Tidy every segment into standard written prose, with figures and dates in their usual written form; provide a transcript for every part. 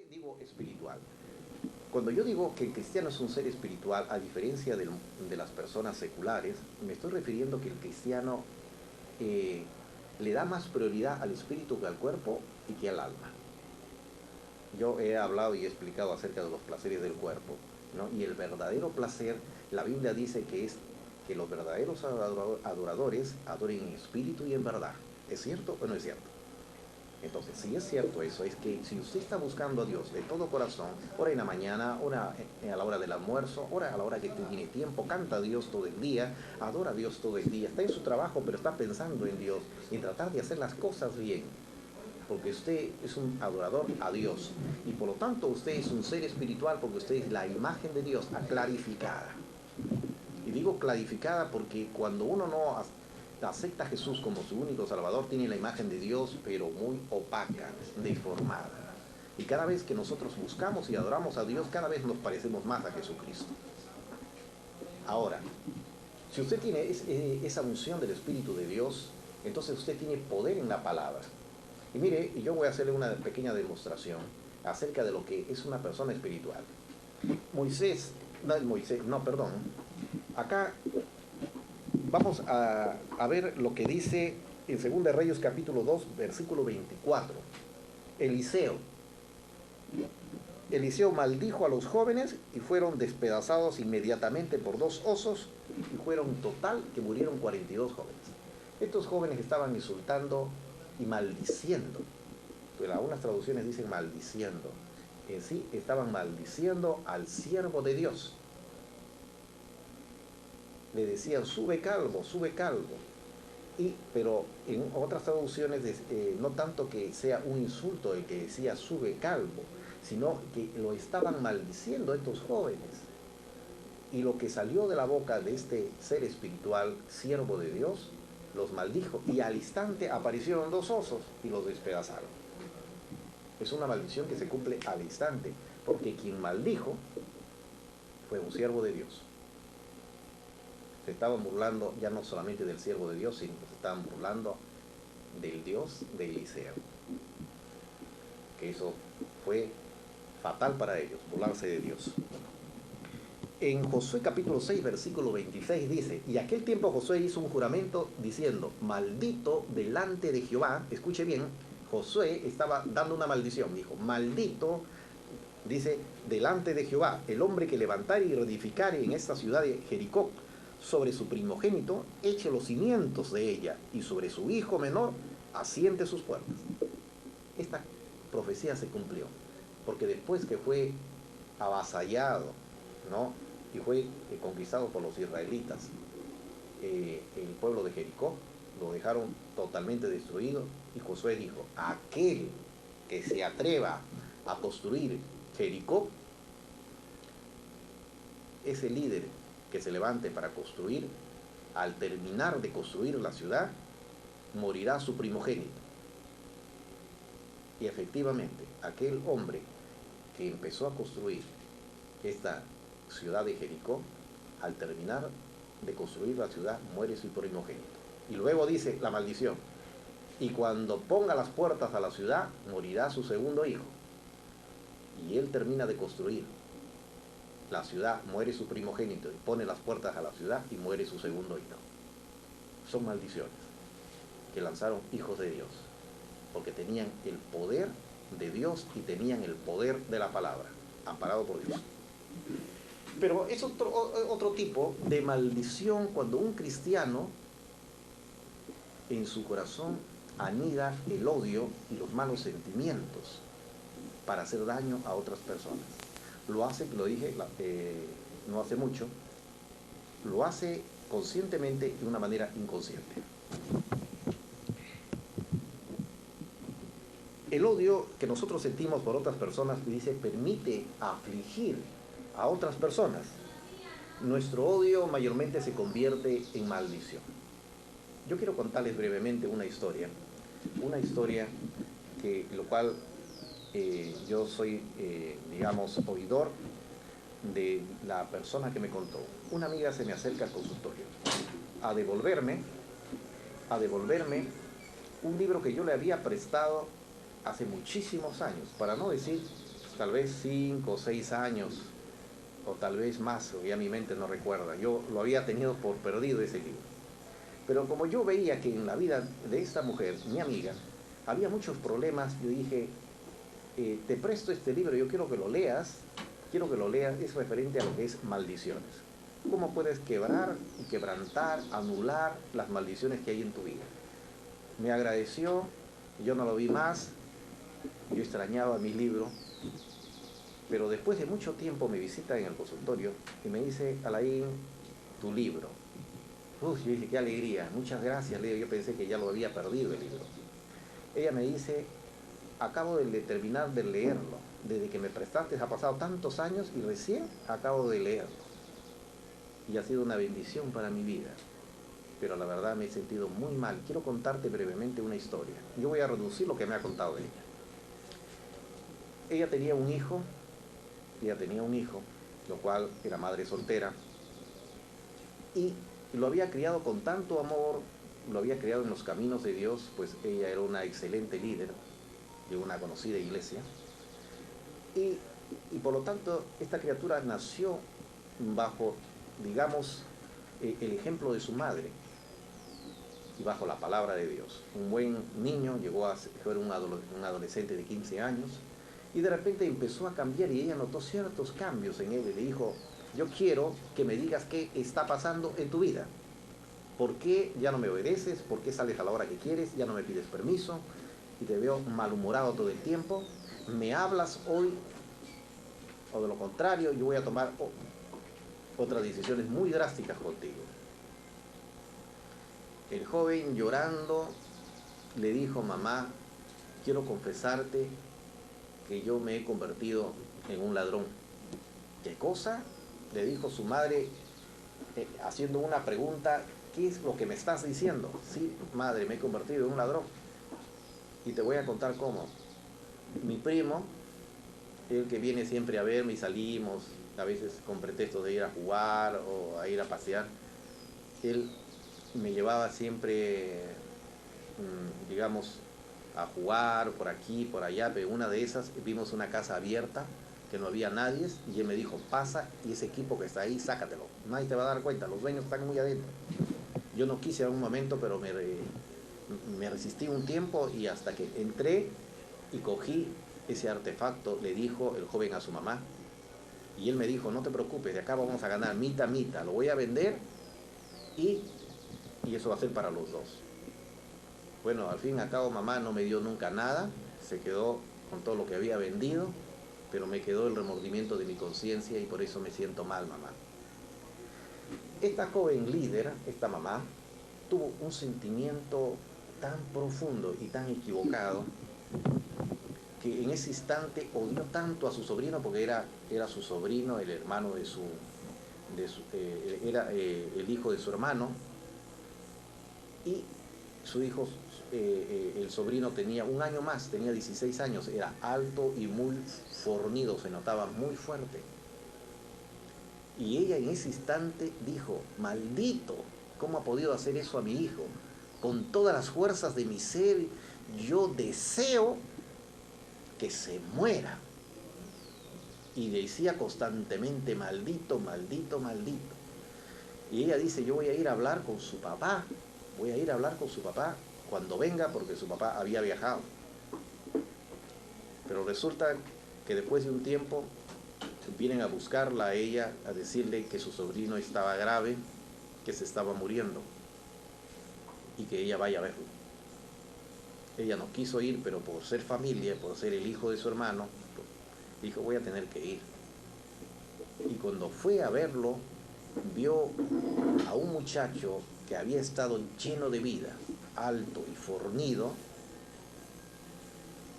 digo espiritual? Cuando yo digo que el cristiano es un ser espiritual, a diferencia de las personas seculares, me estoy refiriendo que el cristiano le da más prioridad al espíritu que al cuerpo y que al alma. Yo he hablado y he explicado acerca de los placeres del cuerpo, ¿no? Y el verdadero placer, la Biblia dice que es que los verdaderos adoradores adoren en espíritu y en verdad. ¿Es cierto o no es cierto? Entonces, si es cierto eso, es que si usted está buscando a Dios de todo corazón, ora en la mañana, ora a la hora del almuerzo, ora a la hora que tiene tiempo, canta a Dios todo el día, adora a Dios todo el día, está en su trabajo, pero está pensando en Dios, en tratar de hacer las cosas bien, porque usted es un adorador a Dios, y por lo tanto usted es un ser espiritual, porque usted es la imagen de Dios, clarificada. Y digo clarificada porque cuando uno no acepta a Jesús como su único Salvador, tiene la imagen de Dios, pero muy opaca, deformada. Y cada vez que nosotros buscamos y adoramos a Dios, cada vez nos parecemos más a Jesucristo. Ahora, si usted tiene esa unción del Espíritu de Dios, entonces usted tiene poder en la palabra. Y mire, yo voy a hacerle una pequeña demostración acerca de lo que es una persona espiritual. Acá vamos a ver lo que dice en 2 Reyes capítulo 2, versículo 24. Eliseo maldijo a los jóvenes y fueron despedazados inmediatamente por 2 osos, y fueron total que murieron 42 jóvenes. Estos jóvenes estaban insultando y maldiciendo. Pero algunas traducciones dicen maldiciendo. En sí estaban maldiciendo al siervo de Dios. Le decían, sube calvo, sube calvo. Pero en otras traducciones, no tanto que sea un insulto el que decía sube calvo, sino que lo estaban maldiciendo estos jóvenes. Y lo que salió de la boca de este ser espiritual, siervo de Dios, los maldijo. Y al instante aparecieron 2 osos y los despedazaron. Es una maldición que se cumple al instante, porque quien maldijo fue un siervo de Dios. Se estaban burlando ya no solamente del siervo de Dios, sino que se estaban burlando del Dios de Eliseo. Que eso fue fatal para ellos, burlarse de Dios. En Josué capítulo 6, versículo 26 dice, y aquel tiempo Josué hizo un juramento diciendo, maldito delante de Jehová. Escuche bien, Josué estaba dando una maldición, dijo, maldito, dice, delante de Jehová, el hombre que levantare y reedificare en esta ciudad de Jericó, sobre su primogénito eche los cimientos de ella, y sobre su hijo menor asiente sus puertas. Esta profecía se cumplió, porque después que fue avasallado, ¿no?, y fue conquistado por los israelitas, el pueblo de Jericó lo dejaron totalmente destruido, y Josué dijo, aquel que se atreva a construir Jericó, ese líder que se levante para construir, al terminar de construir la ciudad, morirá su primogénito. Y efectivamente, aquel hombre que empezó a construir esta ciudad de Jericó, al terminar de construir la ciudad, muere su primogénito. Y luego dice la maldición, y cuando ponga las puertas a la ciudad, morirá su segundo hijo. Y él termina de construir la ciudad, muere su primogénito, y pone las puertas a la ciudad y muere su segundo hijo. Son maldiciones que lanzaron hijos de Dios, porque tenían el poder de Dios y tenían el poder de la palabra, amparado por Dios. Pero es otro tipo de maldición cuando un cristiano en su corazón anida el odio y los malos sentimientos para hacer daño a otras personas. Lo hace, lo dije no hace mucho, lo hace conscientemente de una manera inconsciente. El odio que nosotros sentimos por otras personas, dice, permite afligir a otras personas. Nuestro odio mayormente se convierte en maldición. Yo quiero contarles brevemente una historia que lo cual yo soy, digamos, oidor de la persona que me contó. Una amiga se me acerca al consultorio a devolverme un libro que yo le había prestado hace muchísimos años, para no decir tal vez 5 o 6 años, o tal vez más, o ya mi mente no recuerda. Yo lo había tenido por perdido ese libro. Pero como yo veía que en la vida de esta mujer, mi amiga, había muchos problemas, yo dije, te presto este libro, yo quiero que lo leas, es referente a lo que es maldiciones. ¿Cómo puedes quebrar y quebrantar, anular las maldiciones que hay en tu vida? Me agradeció, yo no lo vi más, yo extrañaba mi libro, pero después de mucho tiempo me visita en el consultorio y me dice, Alain, tu libro. Uf, yo dije, qué alegría, muchas gracias, le digo, yo pensé que ya lo había perdido el libro. Ella me dice, acabo de terminar de leerlo, desde que me prestaste ha pasado tantos años y recién acabo de leerlo. Y ha sido una bendición para mi vida, pero la verdad me he sentido muy mal. Quiero contarte brevemente una historia. Yo voy a reducir lo que me ha contado ella. Ella tenía un hijo, lo cual era madre soltera, y lo había criado con tanto amor, lo había criado en los caminos de Dios, pues ella era una excelente líder de una conocida iglesia, y por lo tanto esta criatura nació bajo, digamos, el ejemplo de su madre y bajo la palabra de Dios. Un buen niño, llegó a ser un adolescente de 15 años, y de repente empezó a cambiar y ella notó ciertos cambios en él y le dijo, yo quiero que me digas qué está pasando en tu vida. ¿Por qué ya no me obedeces? ¿Por qué sales a la hora que quieres? Ya no me pides permiso y te veo malhumorado todo el tiempo. ¿Me hablas hoy? O de lo contrario, yo voy a tomar otras decisiones muy drásticas contigo. El joven, llorando, le dijo, mamá, quiero confesarte que yo me he convertido en un ladrón. ¿Qué cosa? Le dijo su madre, haciendo una pregunta, ¿qué es lo que me estás diciendo? Sí, madre, me he convertido en un ladrón. Y te voy a contar cómo. Mi primo, el que viene siempre a verme y salimos, a veces con pretexto de ir a jugar o a ir a pasear, él me llevaba siempre, digamos, a jugar por aquí, por allá, pero una de esas vimos una casa abierta, que no había nadie, y él me dijo, pasa y ese equipo que está ahí, sácatelo, nadie te va a dar cuenta, los dueños están muy adentro. Yo no quise en un momento, pero me resistí un tiempo y hasta que entré y cogí ese artefacto, le dijo el joven a su mamá, y él me dijo, no te preocupes, de acá vamos a ganar mitad, lo voy a vender y eso va a ser para los dos. Bueno, al fin y al cabo mamá no me dio nunca nada, se quedó con todo lo que había vendido, pero me quedó el remordimiento de mi conciencia y por eso me siento mal, mamá. Esta joven líder, esta mamá, tuvo un sentimiento tan profundo y tan equivocado que en ese instante odió tanto a su sobrino, porque era su sobrino, el hermano era el hijo de su hermano, y su hijo, el sobrino tenía un año más, tenía 16 años, era alto y muy fornido, se notaba muy fuerte. Y ella en ese instante dijo, maldito, ¿cómo ha podido hacer eso a mi hijo? Con todas las fuerzas de mi ser, yo deseo que se muera. Y decía constantemente, maldito, maldito, maldito. Y ella dice, yo voy a ir a hablar con su papá, cuando venga, porque su papá había viajado. Pero resulta que después de un tiempo vienen a buscarla a ella, a decirle que su sobrino estaba grave, que se estaba muriendo y que ella vaya a verlo. Ella no quiso ir, pero por ser familia, por ser el hijo de su hermano, dijo, voy a tener que ir. Y cuando fue a verlo, vio a un muchacho que había estado lleno de vida, alto y fornido,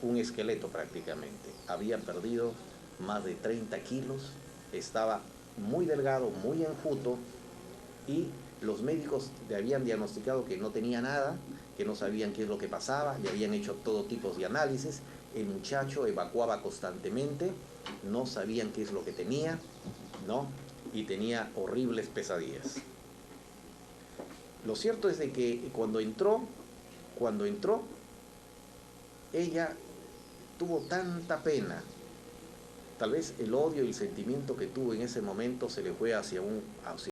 un esqueleto prácticamente. Había perdido más de 30 kilos, estaba muy delgado, muy enjuto, y los médicos le habían diagnosticado que no tenía nada, que no sabían qué es lo que pasaba, le habían hecho todo tipo de análisis, el muchacho evacuaba constantemente, no sabían qué es lo que tenía, ¿no? Y tenía horribles pesadillas. Lo cierto es de que cuando entró, ella tuvo tanta pena tal vez el odio y el sentimiento que tuvo en ese momento se le fue hacia